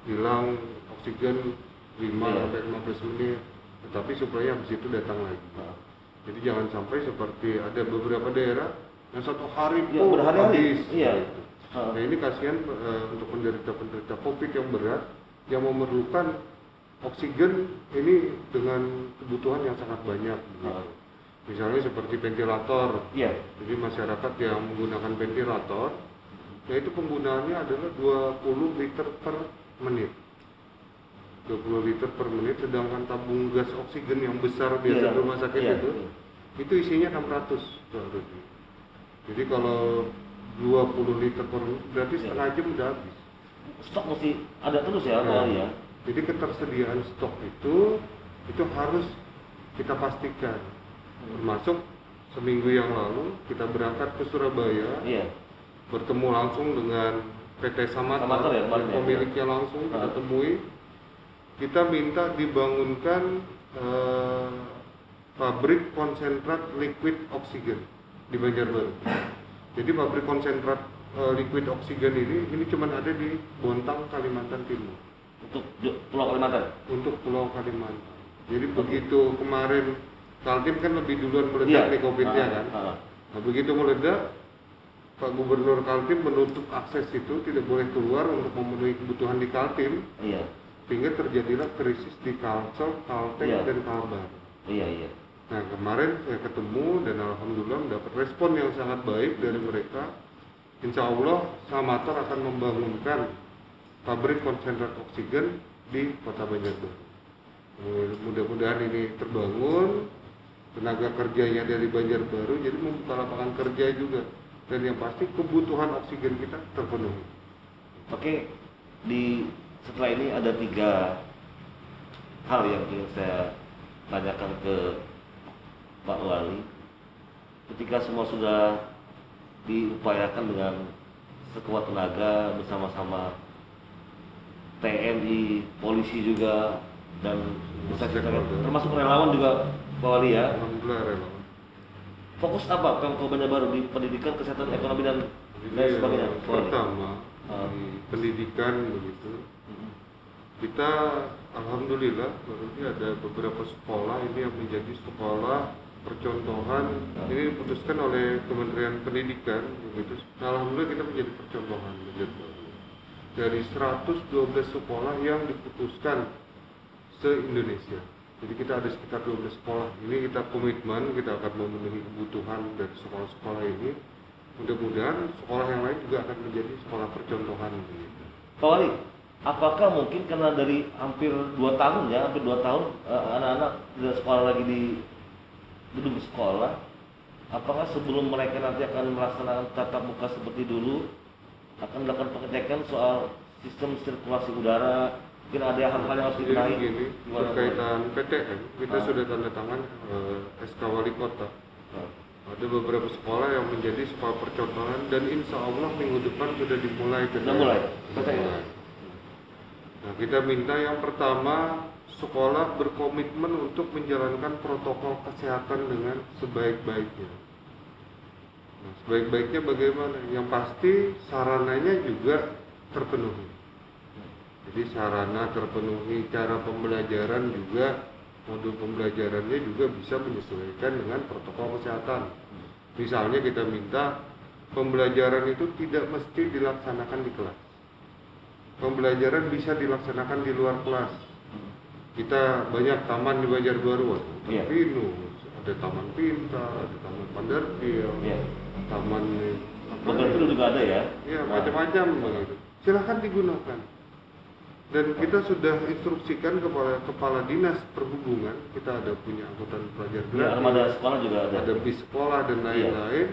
hilang oksigen 5-15 menit, tetapi suplainya habis itu datang lagi. Jadi jangan sampai seperti ada beberapa daerah yang 1 hari pun habis. Nah ini kasihan untuk penderita COVID yang berat yang memerlukan oksigen ini dengan kebutuhan yang sangat banyak. Misalnya seperti ventilator. Jadi masyarakat yang menggunakan ventilator, yaitu penggunaannya adalah 20 liter per menit. 20 liter per menit, sedangkan tabung gas oksigen yang besar biasa di rumah sakit itu isinya 600 seharusnya. Jadi kalau 20 liter per menit berarti setengah jam udah habis. Stok mesti ada terus ya, ya. Jadi ketersediaan stok itu harus kita pastikan. Termasuk seminggu yang lalu kita berangkat ke Surabaya, bertemu langsung dengan PT Samator pemiliknya langsung kita temui. Kita minta dibangunkan pabrik konsentrat liquid oksigen di Banjarbaru. Jadi pabrik konsentrat liquid oksigen ini cuma ada di Bontang, Kalimantan Timur. Untuk Pulau Kalimantan? Untuk Pulau Kalimantan. Jadi begitu kemarin Kaltim kan lebih duluan meledak nih COVID-nya kan. Nah begitu meledak, Pak Gubernur Kaltim menutup akses itu, tidak boleh keluar untuk memenuhi kebutuhan di Kaltim. Sehingga terjadilah krisis di Kalsel, Kalteng, dan Kalbar. Nah kemarin saya ketemu dan alhamdulillah mendapat respon yang sangat baik dari mereka. Insya Allah Samator akan membangunkan pabrik konsentrat oksigen di Kota Banjarbaru. Mudah-mudahan ini terbangun, tenaga kerjanya dari Banjarbaru, jadi membuka lapangan kerja juga. Dan yang pasti kebutuhan oksigen kita terpenuhi. Oke, setelah ini ada 3 hal yang ingin saya tanyakan ke Pak Wali. Ketika semua sudah diupayakan dengan sekuat tenaga bersama-sama TNI, polisi juga, dan termasuk relawan juga Pak Wali ya. Alhamdulillah relawan. Fokus apa Pemkot Banjarbaru di pendidikan, kesehatan, ekonomi dan sebagainya? Pertama di pendidikan begitu. Kita alhamdulillah baru ini ada beberapa sekolah ini yang menjadi sekolah percontohan. Ini diputuskan oleh Kementerian Pendidikan begitu. Nah, alhamdulillah kita menjadi percontohan dari 112 sekolah yang diputuskan se-Indonesia. Jadi kita ada sekitar 12 sekolah. Ini kita komitmen, kita akan memenuhi kebutuhan dari sekolah-sekolah ini. Mudah-mudahan sekolah yang lain juga akan menjadi sekolah percontohan begitu. Pak Wali, apakah mungkin karena dari hampir 2 tahun ya, anak-anak tidak sekolah lagi di gedung sekolah, apakah sebelum mereka nanti akan melaksanakan tatap muka seperti dulu, akan melakukan pengecekan soal sistem sirkulasi udara, mungkin ada hal-hal yang harus dibenahi? Begini, berkaitan PTM, kita sudah tanda tangan SK Wali Kota. Ada beberapa sekolah yang menjadi sekolah percontohan dan insya Allah minggu depan sudah dimulai. Nah, kita minta yang pertama sekolah berkomitmen untuk menjalankan protokol kesehatan dengan sebaik-baiknya. Nah, sebaik-baiknya bagaimana? Yang pasti sarananya juga terpenuhi. Jadi sarana terpenuhi, cara pembelajaran juga, modul pembelajarannya juga bisa menyesuaikan dengan protokol kesehatan. Misalnya kita minta pembelajaran itu tidak mesti dilaksanakan di kelas. Pembelajaran bisa dilaksanakan di luar kelas. Kita banyak taman di Banjarbaru, ada Pinus, ada Taman Pintar, ada Taman Pandarpil, Taman Pandarpil juga ada ya? Iya, macam-macam begitu. Silahkan digunakan. Dan kita sudah instruksikan kepada Kepala Dinas Perhubungan, kita ada punya angkutan pelajar gratis, armada sekolah juga ada bis sekolah dan lain-lain.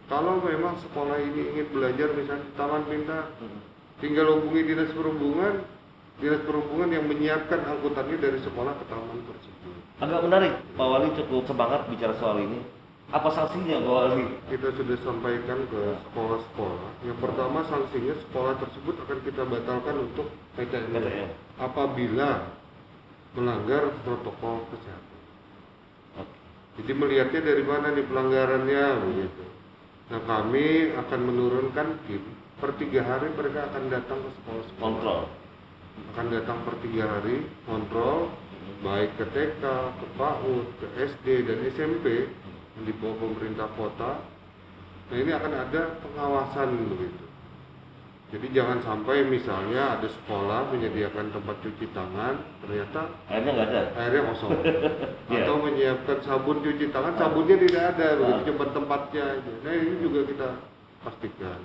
Kalau memang sekolah ini ingin belajar misalnya di Taman Pintar, tinggal hubungi Dinas Perhubungan yang menyiapkan angkutannya dari sekolah ke taman tersebut. Agak menarik, Pak Wali cukup semangat bicara soal ini. Apa sanksinya Pak Wali? Kita sudah sampaikan ke sekolah-sekolah. Yang pertama sanksinya sekolah tersebut akan kita batalkan untuk PTM apabila melanggar protokol kesehatan. Jadi melihatnya dari mana nih pelanggarannya begitu. Nah kami akan menurunkan tim per 3 hari mereka akan datang ke sekolah-sekolah. Kontrol. akan datang per 3 hari kontrol, baik ke TK, ke PAUD, ke SD dan SMP yang di bawah pemerintah kota. Nah ini akan ada pengawasan begitu. Jadi jangan sampai misalnya ada sekolah menyediakan tempat cuci tangan, ternyata airnya nggak ada, airnya kosong. Atau menyiapkan sabun cuci tangan, sabunnya tidak ada, begitu cuma tempatnya aja. Nah ini juga kita pastikan.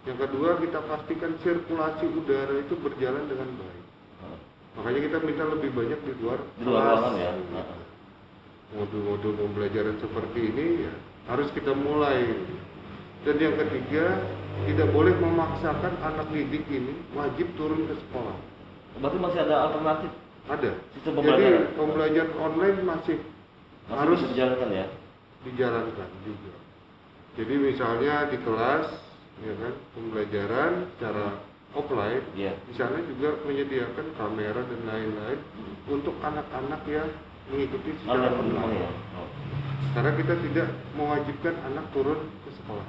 Yang kedua, kita pastikan sirkulasi udara itu berjalan dengan baik. Makanya kita minta lebih banyak di luar ruangan ya. Modul-modul pembelajaran seperti ini ya harus kita mulai. Dan yang ketiga, tidak boleh memaksakan anak didik ini wajib turun ke sekolah. Berarti masih ada alternatif? Ada. Sistem Jadi pembelajaran online masih harus bisa dijalankan ya? Dijalankan juga. Jadi misalnya di kelas, ya kan, pembelajaran secara offline, di sana juga menyediakan kamera dan lain-lain untuk anak-anak yang mengikuti secara online. Karena kita tidak mewajibkan anak turun ke sekolah.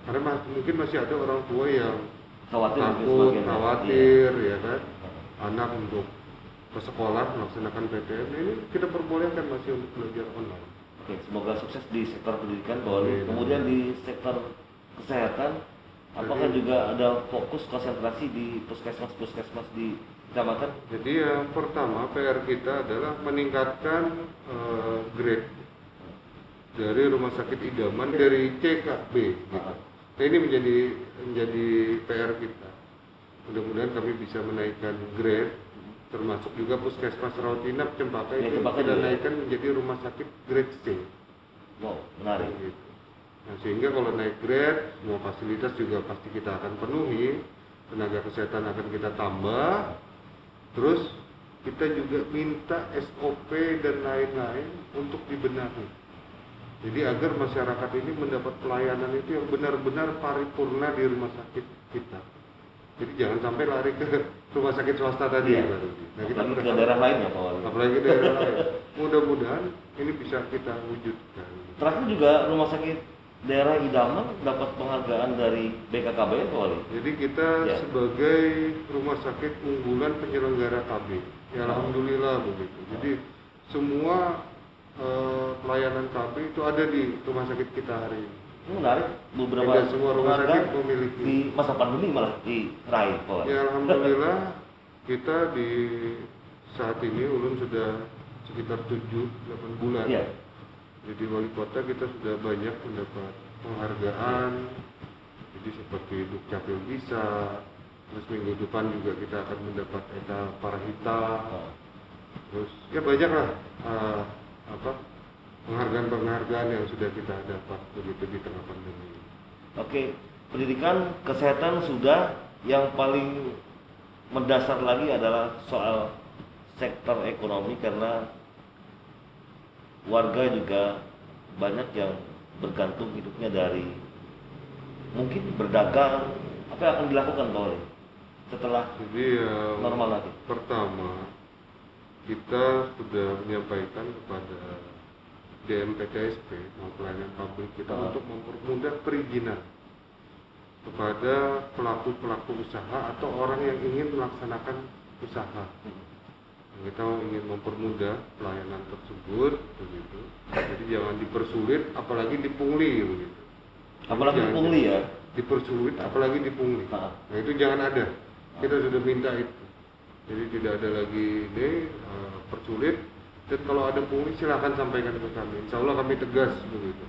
Karena mungkin masih ada orang tua yang takut, khawatir, ya kan, anak untuk ke sekolah melaksanakan PTM. Ini kita perbolehkan masih untuk belajar online. Oke, semoga sukses di sektor pendidikan, Pak Wali. Kemudian di sektor kesehatan, apakah juga ada fokus konsentrasi di puskesmas di kecamatan? Jadi yang pertama PR kita adalah meningkatkan grade dari rumah sakit idaman dari C ke B. Gitu. Nah, ini menjadi PR kita. Mudah-mudahan kami bisa menaikkan grade, termasuk juga puskesmas rawat inap Cempaka itu kita naikkan menjadi rumah sakit grade C. Wow, menarik. Gitu. Nah, sehingga kalau naik grade, semua fasilitas juga pasti kita akan penuhi, tenaga kesehatan akan kita tambah, terus kita juga minta SOP dan lain-lain untuk dibenahi. Jadi agar masyarakat ini mendapat pelayanan itu yang benar-benar paripurna di rumah sakit kita. Jadi jangan sampai lari ke rumah sakit swasta tadi. Nah, kita ke daerah lain ya Pak Wali. Apalagi daerah lain. Mudah-mudahan ini bisa kita wujudkan. Terakhir juga rumah sakit daerah idaman dapat penghargaan dari BKKBN Pak Wali. Jadi kita sebagai rumah sakit unggulan penyelenggara KB. Ya alhamdulillah begitu. Jadi semua pelayanan KB itu ada di rumah sakit kita hari ini. Menarik, beberapa tidak semua rumah sakit memiliki. Di masa pandemi malah diraih Pak Wali. Ya alhamdulillah kita di saat ini ulun sudah sekitar 7-8 bulan. Ya. Jadi wali kota kita sudah banyak mendapat penghargaan. Jadi seperti Dukcapil bisa, terus minggu depan juga kita akan mendapat Eta Parahita. Terus ya banyak lah penghargaan-penghargaan yang sudah kita dapat begitu di tengah pandemi. Oke, pendidikan, kesehatan sudah, yang paling mendasar lagi adalah soal sektor ekonomi karena warga juga banyak yang bergantung hidupnya dari mungkin berdagang. Apa yang akan dilakukan Pak Wali setelah normal lagi? Pertama, kita sudah menyampaikan kepada DMPTSP pelayanan publik kita untuk mempermudah perizinan kepada pelaku-pelaku usaha atau orang yang ingin melaksanakan usaha. Kita ingin mempermudah pelayanan tersebut begitu. Jadi jangan dipersulit apalagi dipungli begitu. Apalagi dipungli ya? Dipersulit apalagi dipungli. Nah itu jangan ada. Kita sudah minta itu. Jadi tidak ada lagi ini persulit. Dan kalau ada pungli silakan sampaikan ke kami. Insya Allah kami tegas begitu.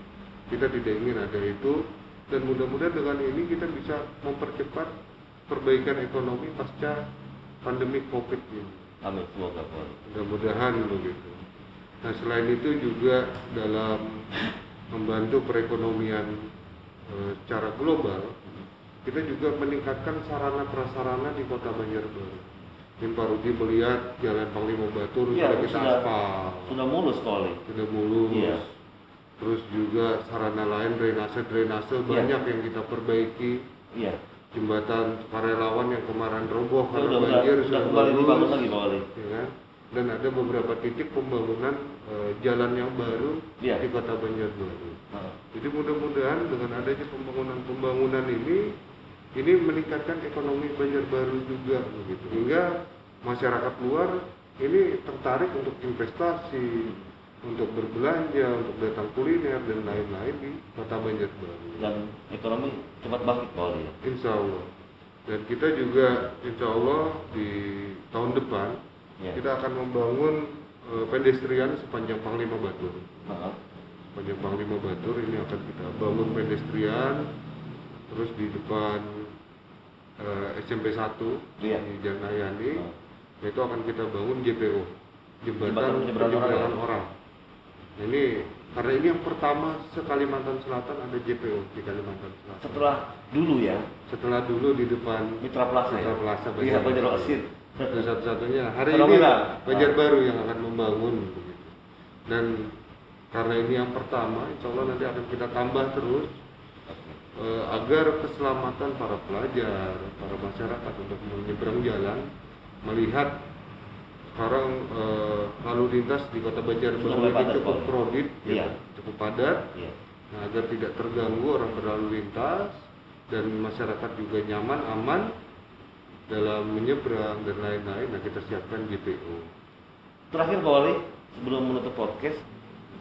Kita tidak ingin ada itu. Dan mudah-mudahan dengan ini kita bisa mempercepat perbaikan ekonomi pasca pandemi COVID ini. Amin, semoga Pak. Mudah-mudahan begitu. Nah selain itu juga dalam membantu perekonomian secara global, kita juga meningkatkan sarana prasarana di Kota Banjarbaru. Mungkin Pak Rudi melihat Jalan Panglima Batur sudah kita aspal. Sudah mulus kali. Sudah mulus. Iya. Terus juga sarana lain drainase banyak yang kita perbaiki. Iya. Jembatan sukarelawan yang kemarin roboh karena banjir sudah kembali dibangun lagi Pak Wali. Ya, dan ada beberapa titik pembangunan jalan yang baru di Kota Banjarbaru. Jadi mudah-mudahan dengan adanya pembangunan ini meningkatkan ekonomi Banjarbaru juga begitu. Hingga masyarakat luar ini tertarik untuk investasi, untuk berbelanja, untuk datang kuliner dan lain-lain di Kota Banjarbaru. Dan ekonomi cepat bangkit Pak Wali. Insya Allah. Dan kita juga insya Allah di tahun depan kita akan membangun pedestrian sepanjang Panglima Batur. Sepanjang Panglima Batur ini akan kita bangun pedestrian, terus di depan SMP 1 di Janayani itu akan kita bangun JPO, jembatan penyeberangan orang. Nah, ini karena ini yang pertama se-Kalimantan Selatan ada JPO di Kalimantan Selatan. Setelah dulu di depan Mitra Plaza. Iya, Banjarmasin. Satu-satunya hari ini Banjarbaru yang akan membangun begitu. Dan karena ini yang pertama, insya Allah nanti akan kita tambah terus agar keselamatan para pelajar, para masyarakat untuk menyeberang jalan, melihat sekarang lalu lintas di Kota Banjarbaru ini cukup kredit, cukup padat. Nah, agar tidak terganggu orang berlalu lintas dan masyarakat juga nyaman, aman dalam menyeberang dan lain-lain. Nah, kita siapkan JPO. Terakhir Pak Wali, sebelum menutup podcast,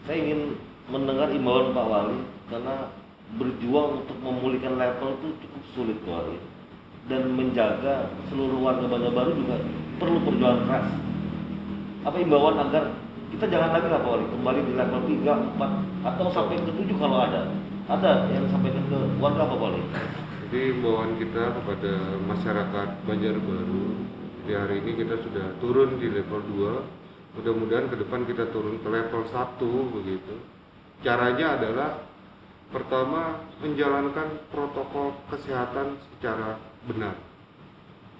saya ingin mendengar imbauan Pak Wali karena berjuang untuk memulihkan level itu cukup sulit Pak Wali, dan menjaga seluruh warga Banjarbaru juga perlu perjuangan keras. Apa imbauan agar kita jangan lagi Pak Wali kembali di level 3, 4 atau sampai ke 7 kalau ada yang sampaikan ke warga Pak Wali? Jadi imbauan kita kepada masyarakat Banjarbaru, di hari ini kita sudah turun di level 2, mudah-mudahan ke depan kita turun ke level 1 begitu. Caranya adalah pertama menjalankan protokol kesehatan secara benar.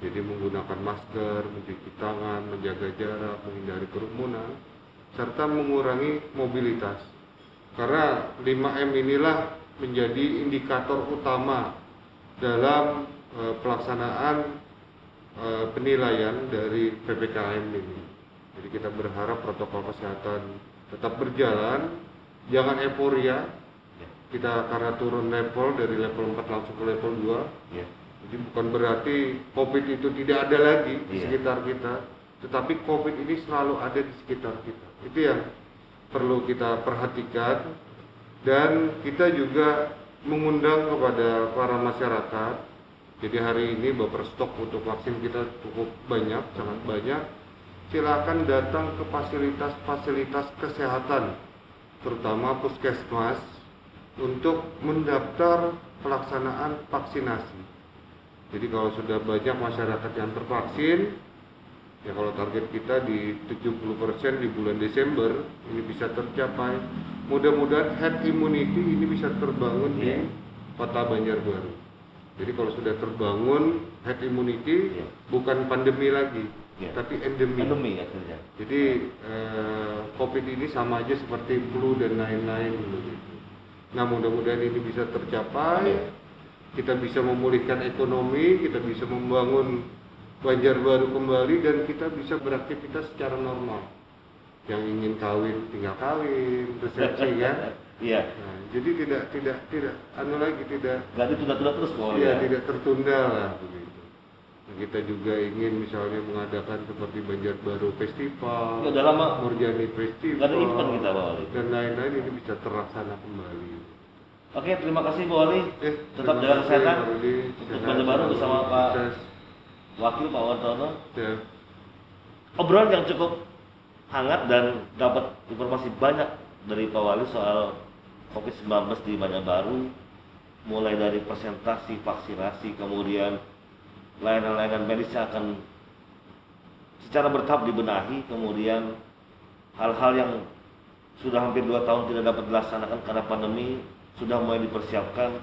Jadi menggunakan masker, mencuci tangan, menjaga jarak, menghindari kerumunan, serta mengurangi mobilitas. Karena 5M inilah menjadi indikator utama dalam pelaksanaan penilaian dari PPKM ini. Jadi kita berharap protokol kesehatan tetap berjalan, jangan euforia. Kita karena turun level dari level 4 langsung ke level 2. Jadi bukan berarti COVID itu tidak ada lagi di sekitar kita, tetapi COVID ini selalu ada di sekitar kita. Itu yang perlu kita perhatikan, dan kita juga mengundang kepada para masyarakat. Jadi hari ini buffer stok untuk vaksin kita cukup banyak, sangat banyak. Silakan datang ke fasilitas-fasilitas kesehatan, terutama puskesmas, untuk mendaftar pelaksanaan vaksinasi. Jadi kalau sudah banyak masyarakat yang tervaksin, ya kalau target kita di 70% di bulan Desember ini bisa tercapai. Mudah-mudahan herd immunity ini bisa terbangun di Kota Banjarbaru. Jadi kalau sudah terbangun herd immunity, bukan pandemi lagi, tapi endemi. Jadi COVID ini sama aja seperti flu dan lain-lain begitu. Nah, mudah-mudahan ini bisa tercapai. Kita bisa memulihkan ekonomi, kita bisa membangun Banjarbaru kembali, dan kita bisa beraktivitas secara normal. Yang ingin kawin tinggal kawin, resepsi ya. Nah, jadi tidak nggak ditunda-tunda terus Pak. Tidak tertunda lah begitu. Nah, kita juga ingin misalnya mengadakan seperti Banjarbaru Festival, udah lama Murjani Festival, ada event kita Pak Wali, dan lain-lain ini bisa terlaksana kembali. Oke, terima kasih Pak Wali. Tetap jaga kesehatan untuk Banjarbaru bersama Pak Wakil Pak Wartono. Obrolan yang cukup hangat dan dapat informasi banyak dari Pak Wali soal COVID-19 di Banjarbaru, mulai dari presentasi vaksinasi, kemudian layanan-layanan medis yang akan secara bertahap dibenahi, kemudian hal-hal yang sudah hampir 2 tahun tidak dapat dilaksanakan karena pandemi sudah mulai dipersiapkan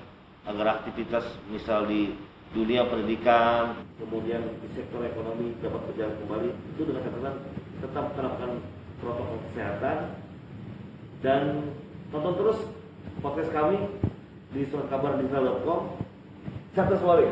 agar aktivitas misal di dunia pendidikan, kemudian di sektor ekonomi dapat berjalan kembali, itu dengan catatan tetap menerapkan protokol kesehatan. Dan tonton terus podcast kami di suratkabardigital.com. Sukses Wali.